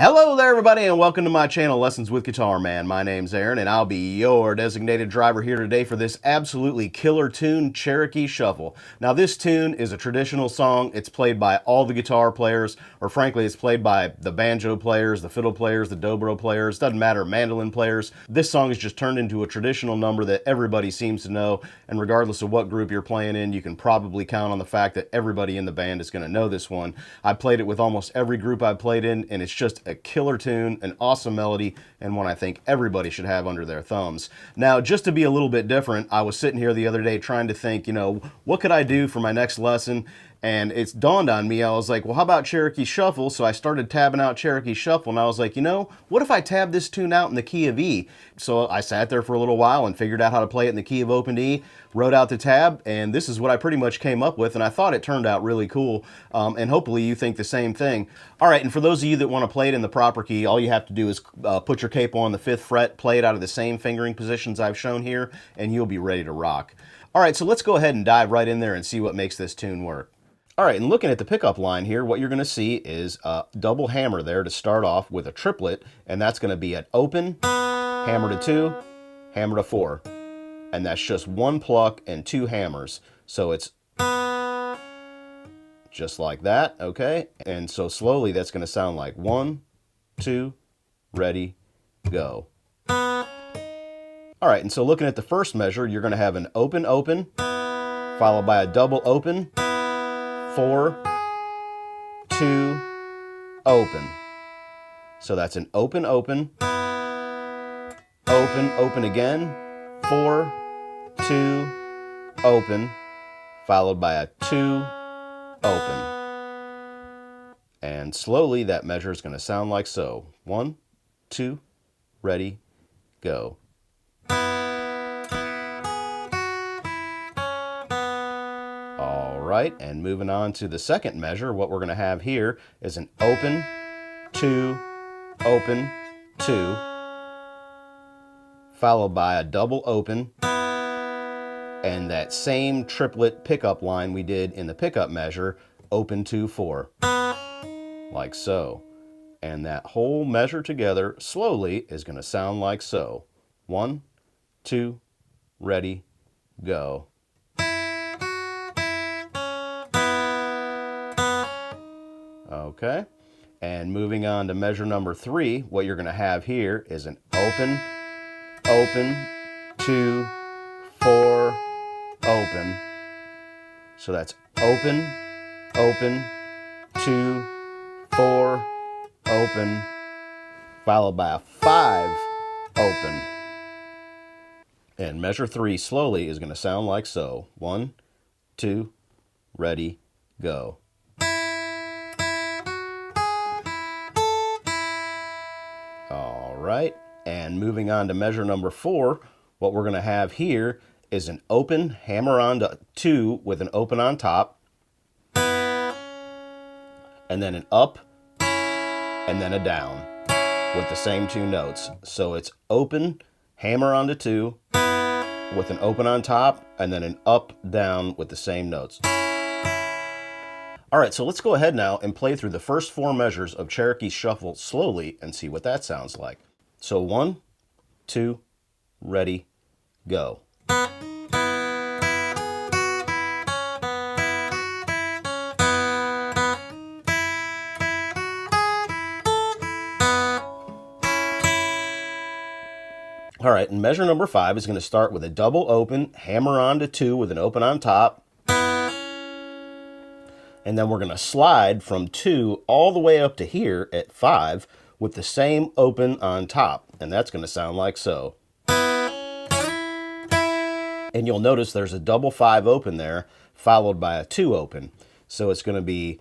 Hello there everybody and welcome to my channel Lessons with Guitar Man. My name's Aaron and I'll be your designated driver here today for this absolutely killer tune, Cherokee Shuffle. Now this tune is a traditional song. It's played by all the guitar players, or frankly it's played by the banjo players, the fiddle players, the dobro players, doesn't matter, mandolin players. This song is just turned into a traditional number that everybody seems to know, and regardless of what group you're playing in, you can probably count on the fact that everybody in the band is going to know this one. I played it with almost every group I've played in, and it's just a killer tune, an awesome melody, and one I think everybody should have under their thumbs. Now, just to be a little bit different, I was sitting here the other day trying to think, what could I do for my next lesson? And it's dawned on me, I was like, well, how about Cherokee Shuffle? So I started tabbing out Cherokee Shuffle, and I was like, what if I tab this tune out in the key of E? So I sat there for a little while and figured out how to play it in the key of open E, wrote out the tab, and this is what I pretty much came up with, and I thought it turned out really cool, and hopefully you think the same thing. All right, and for those of you that want to play it in the proper key, all you have to do is put your capo on the 5th fret, play it out of the same fingering positions I've shown here, and you'll be ready to rock. All right, so let's go ahead and dive right in there and see what makes this tune work. All right, and looking at the pickup line here, what you're going to see is a double hammer there to start off with a triplet, and that's going to be an open, hammer to 2, hammer to 4. And that's just 1 pluck and 2 hammers. So it's just like that, okay? And so slowly that's going to sound like 1, 2, ready, go. All right, and so looking at the first measure, you're going to have an open, open, followed by a double open, 4, 2, open. So that's an open, open, open, open again, 4, 2, open, followed by a 2, open. And slowly that measure is going to sound like so. 1, 2, ready, go. All right, and moving on to the second measure, what we're going to have here is an open, 2, open, 2, followed by a double open, and that same triplet pickup line we did in the pickup measure, open, 2, 4, like so. And that whole measure together slowly is going to sound like so. 1, 2, ready, go. Okay, and moving on to measure number 3, what you're going to have here is an open, open, 2, 4, open. So that's open, open, 2, 4, open, followed by a 5, open. And measure 3 slowly is going to sound like so. 1, 2, ready, go. All right, and moving on to measure number 4, what we're going to have here is an open, hammer on to 2 with an open on top, and then an up, and then a down with the same 2 notes. So it's open, hammer on to 2 with an open on top, and then an up, down with the same notes. All right, so let's go ahead now and play through the first 4 measures of Cherokee Shuffle slowly and see what that sounds like. So 1, 2, ready, go. All right, and measure number 5 is going to start with a double open, hammer on to 2 with an open on top, And then we're going to slide from 2 all the way up to here at 5 with the same open on top. And that's going to sound like so. And you'll notice there's a double 5 open there, followed by a 2 open. So it's going to be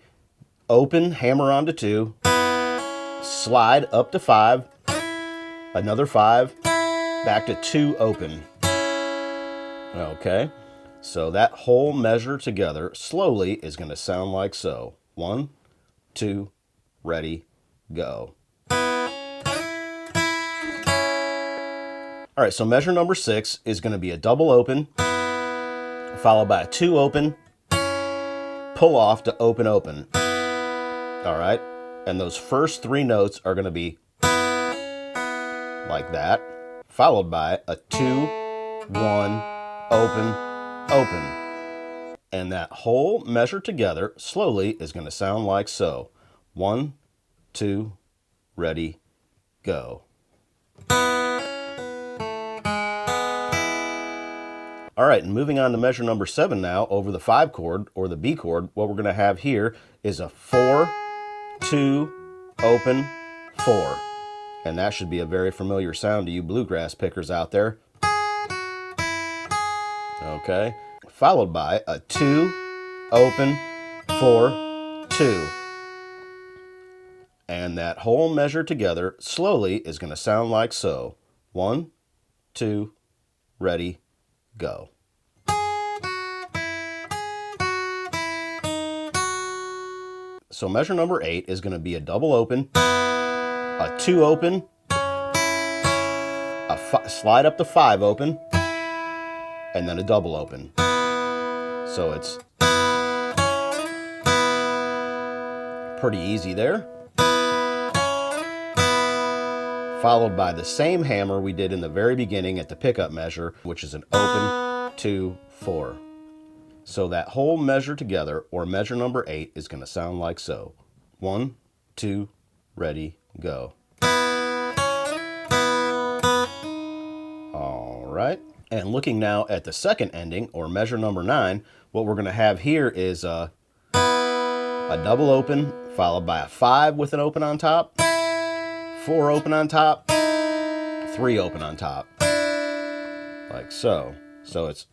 open, hammer onto 2, slide up to 5, another 5, back to 2 open. Okay, so that whole measure together slowly is going to sound like so. 1, 2, ready, go. All right, so measure number 6 is going to be a double open, followed by a 2 open, pull off to open, open. All right, and those first 3 notes are going to be like that, followed by a 2, 1, open, open. And that whole measure together slowly is going to sound like so. 1, 2, ready, go. All right, and moving on to measure number 7 now, over the 5 chord, or the B chord, what we're going to have here is a 4, 2, open, 4. And that should be a very familiar sound to you bluegrass pickers out there. Okay, followed by a 2, open, 4, 2. And that whole measure together slowly is going to sound like so. 1, 2, ready, go. So measure number 8 is going to be a double open, a 2 open, slide up to 5 open, and then a double open. So it's pretty easy there. Followed by the same hammer we did in the very beginning at the pickup measure, which is an open, 2, 4. So that whole measure together, or measure number 8, is going to sound like so. 1, 2, ready, go. All right. And looking now at the second ending, or measure number 9, what we're going to have here is a double open, followed by a 5 with an open on top, 4 open on top, 3 open on top, like so. So it's...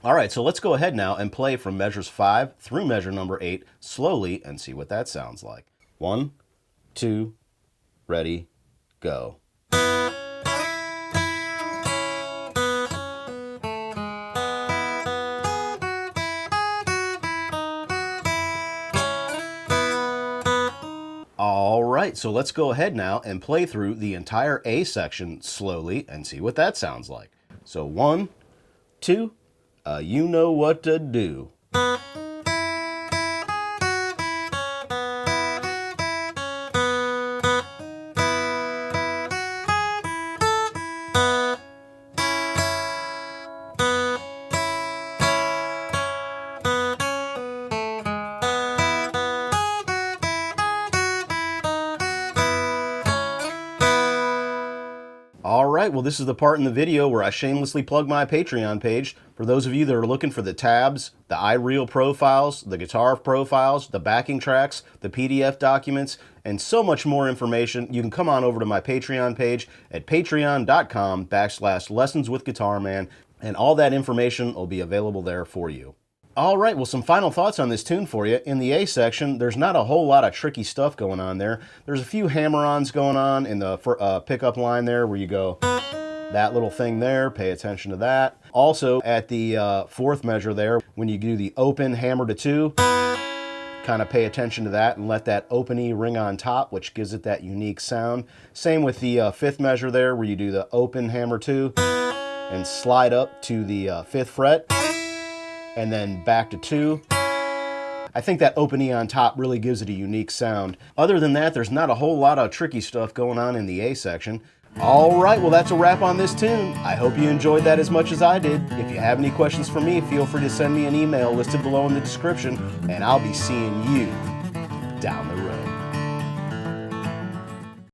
All right, so let's go ahead now and play from measures 5 through measure number 8 slowly and see what that sounds like. 1, 2, ready, go. All right, so let's go ahead now and play through the entire A section slowly and see what that sounds like. So 1, 2, you know what to do. Alright, well this is the part in the video where I shamelessly plug my Patreon page. For those of you that are looking for the tabs, the iReel profiles, the guitar profiles, the backing tracks, the PDF documents, and so much more information, you can come on over to my Patreon page at patreon.com/lessonswithguitarman, and all that information will be available there for you. All right, well, some final thoughts on this tune for you. In the A section, there's not a whole lot of tricky stuff going on there. There's a few hammer-ons going on in the pickup line there where you go, that little thing there, pay attention to that. Also, at the fourth measure there, when you do the open hammer to 2, kind of pay attention to that and let that open E ring on top, which gives it that unique sound. Same with the fifth measure there, where you do the open hammer 2 and slide up to the 5th fret. And then back to 2. I think that open E on top really gives it a unique sound. Other than that, there's not a whole lot of tricky stuff going on in the A section. All right, well that's a wrap on this tune. I hope you enjoyed that as much as I did. If you have any questions for me, feel free to send me an email listed below in the description, and I'll be seeing you down the road.